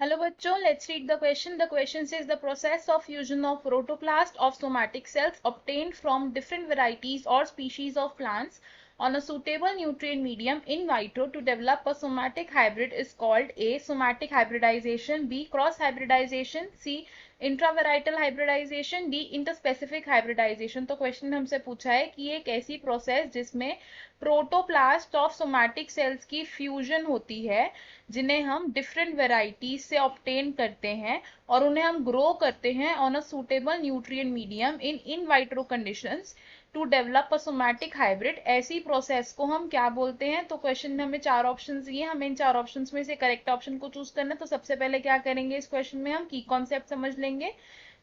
Hello बच्चों, let's read the question. The question says the process of fusion of protoplast of somatic cells obtained from different varieties or species of plants on a suitable nutrient medium in vitro to develop a somatic hybrid is called A. Somatic hybridization, B. Cross hybridization, C. Intravarietal hybridization, D interspecific hybridization. तो question में हमसे पूछा है कि एक ऐसी process जिसमें protoplast of somatic cells की फ्यूजन होती है जिन्हें हम डिफरेंट वेराइटीज से ऑब्टेन करते हैं और उन्हें हम ग्रो करते हैं on a suitable nutrient medium in vitro conditions to develop a somatic hybrid, ऐसी प्रोसेस को हम क्या बोलते हैं। तो क्वेश्चन में हमें चार ऑप्शंस दिए, हमें इन चार ऑप्शंस में से करेक्ट ऑप्शन को चूज करना है। तो सबसे पहले क्या करेंगे, इस क्वेश्चन में हम की कॉन्सेप्ट समझ लेंगे।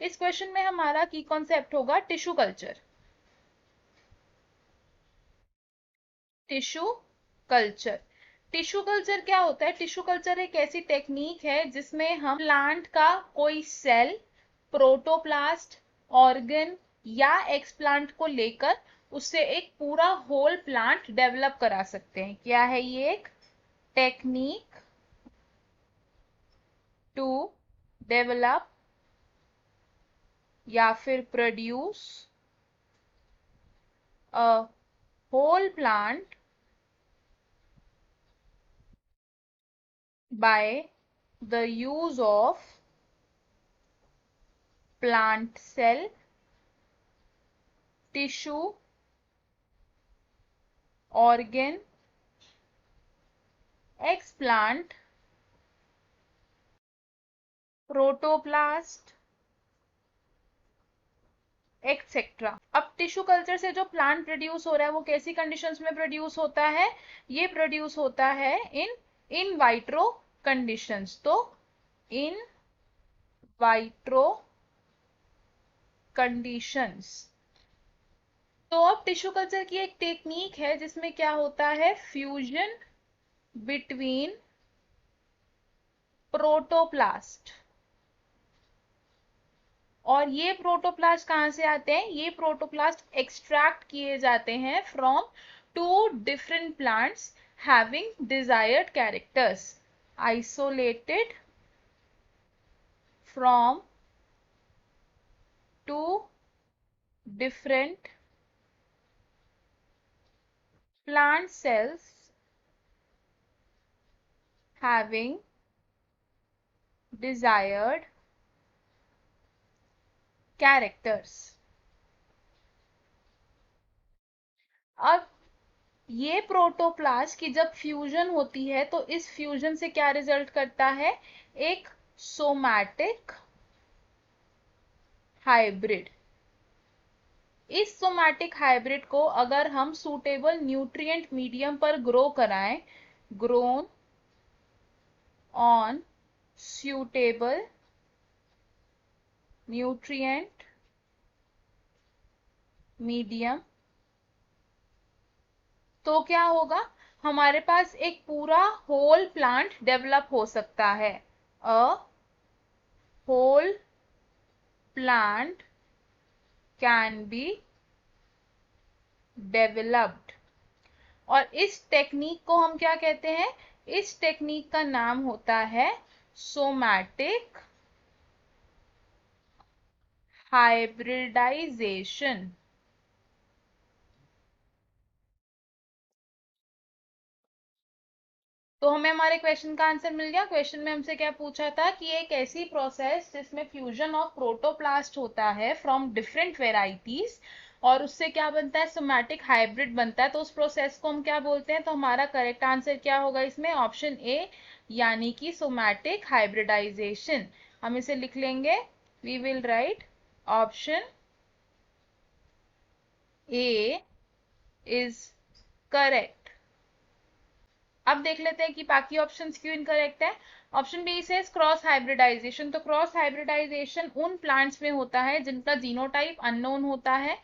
इस क्वेश्चन में हमारा की कॉन्सेप्ट होगा tissue culture. Tissue culture, tissue culture क्या होता है? टिश्यू कल्चर एक ऐसी टेक्निक है जिसमें हम प्लांट का कोई सेल, प्रोटोप्लास्ट, ऑर्गन या एक्सप्लांट को लेकर उससे एक पूरा होल प्लांट डेवलप करा सकते हैं। क्या है ये? एक टेक्निक टू डेवलप या फिर produce a whole plant by the use of plant cell, tissue, organ, explant, protoplast etcetera. अब टिश्यू कल्चर से जो प्लांट प्रोड्यूस हो रहा है वो कैसी कंडीशंस में प्रोड्यूस होता है? ये प्रोड्यूस होता है इन वाइट्रो कंडीशंस। तो इन वाइट्रो कंडीशंस। तो अब टिश्यू कल्चर की एक टेक्निक है जिसमें क्या होता है? Fusion between protoplast. और ये प्रोटोप्लास्ट कहाँ से आते हैं? ये प्रोटोप्लास्ट एक्सट्रैक्ट किए जाते हैं from two different plants having desired characters, isolated from two different plant cells having desired characters। अब ये प्रोटोप्लास्ट की जब फ्यूजन होती है तो इस फ्यूजन से क्या रिजल्ट करता है? एक सोमैटिक हाइब्रिड। इस सोमैटिक हाइब्रिड को अगर हम सूटेबल न्यूट्रिएंट मीडियम पर ग्रो कराएं, grown on suitable nutrient medium, तो क्या होगा? हमारे पास एक पूरा होल प्लांट डेवलप हो सकता है। A whole plant can be developed. और इस टेक्निक को हम क्या कहते हैं? इस टेक्निक का नाम होता है सोमैटिक हाइब्रिडाइजेशन। तो हमें हमारे क्वेश्चन का आंसर मिल गया। क्वेश्चन में हमसे क्या पूछा था कि एक ऐसी प्रोसेस जिसमें फ्यूजन ऑफ प्रोटोप्लास्ट होता है फ्रॉम डिफरेंट वेराइटीज और उससे क्या बनता है? सोमैटिक हाइब्रिड बनता है। तो उस प्रोसेस को हम क्या बोलते हैं? तो हमारा करेक्ट आंसर क्या होगा इसमें? ऑप्शन ए, यानी कि सोमैटिक हाइब्रिडाइजेशन। हम इसे लिख लेंगे। We will write option A is correct. अब देख लेते हैं कि बाकी ऑप्शंस क्यों इनकरेक्ट है। ऑप्शन बी से क्रॉस हाइब्रिडाइजेशन। तो क्रॉस हाइब्रिडाइजेशन उन प्लांट्स में होता है जिनका जीनोटाइप अननोन होता है,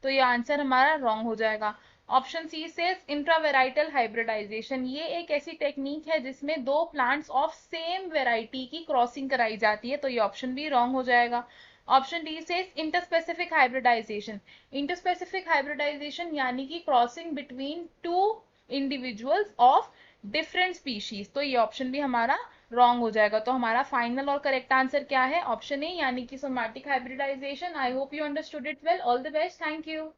तो ये आंसर हमारा रॉन्ग हो जाएगा। ऑप्शन सी से इंट्रावेराइटल हाइब्रिडाइजेशन, ये एक ऐसी टेक्निक है जिसमें दो प्लांट्स ऑफ सेम वेराइटी की क्रॉसिंग कराई जाती है, तो ये ऑप्शन भी रॉन्ग हो जाएगा। ऑप्शन डी से इंटरस्पेसिफिक हाइब्रिडाइजेशन। इंटरस्पेसिफिक हाइब्रिडाइजेशन यानी कि crossing between two individuals of different species, तो ये ऑप्शन भी हमारा रॉन्ग हो जाएगा। तो हमारा फाइनल और करेक्ट आंसर क्या है? ऑप्शन ए, यानी कि somatic hybridisation. I hope you understood it well. All the best. Thank you.